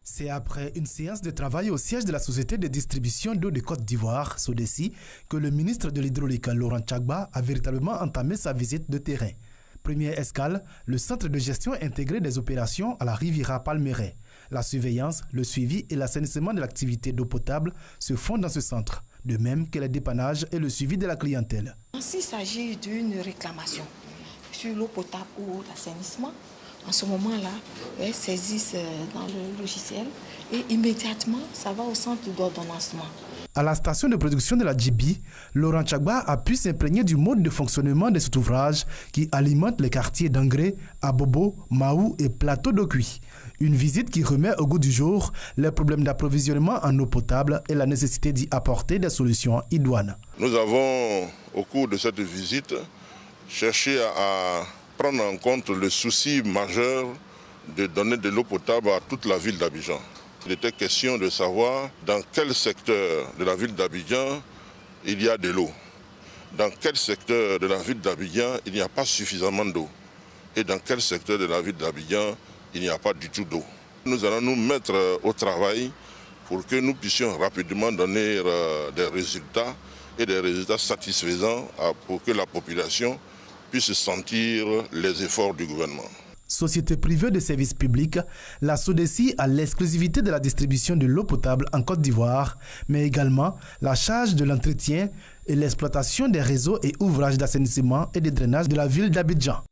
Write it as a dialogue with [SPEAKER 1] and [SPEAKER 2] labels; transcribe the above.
[SPEAKER 1] C'est après une séance de travail au siège de la Société de distribution d'eau de Côte d'Ivoire, SODECI, que le ministre de l'Hydraulique, Laurent Tchagba, a véritablement entamé sa visite de terrain. Première escale, le centre de gestion intégré des opérations à la Riviera Palmeraie. La surveillance, le suivi et l'assainissement de l'activité d'eau potable se font dans ce centre, de même que les dépannages et le suivi de la clientèle.
[SPEAKER 2] S'il s'agit d'une réclamation sur l'eau potable ou l'assainissement, en ce moment-là, elles saisissent dans le logiciel et immédiatement, ça va au centre d'ordonnancement.
[SPEAKER 1] À la station de production de la Djibi, Laurent Tchagba a pu s'imprégner du mode de fonctionnement de cet ouvrage qui alimente les quartiers d'Angré, Abobo, Maou et Plateau d'Okuy. Une visite qui remet au goût du jour les problèmes d'approvisionnement en eau potable et la nécessité d'y apporter des solutions idoines.
[SPEAKER 3] Nous avons, au cours de cette visite, cherché à prendre en compte le souci majeur de donner de l'eau potable à toute la ville d'Abidjan. Il était question de savoir dans quel secteur de la ville d'Abidjan il y a de l'eau, dans quel secteur de la ville d'Abidjan il n'y a pas suffisamment d'eau et dans quel secteur de la ville d'Abidjan il n'y a pas du tout d'eau. Nous allons nous mettre au travail pour que nous puissions rapidement donner des résultats et des résultats satisfaisants pour que la population puisse sentir les efforts du gouvernement.
[SPEAKER 1] Société privée de services publics, la SODECI a l'exclusivité de la distribution de l'eau potable en Côte d'Ivoire, mais également la charge de l'entretien et l'exploitation des réseaux et ouvrages d'assainissement et de drainage de la ville d'Abidjan.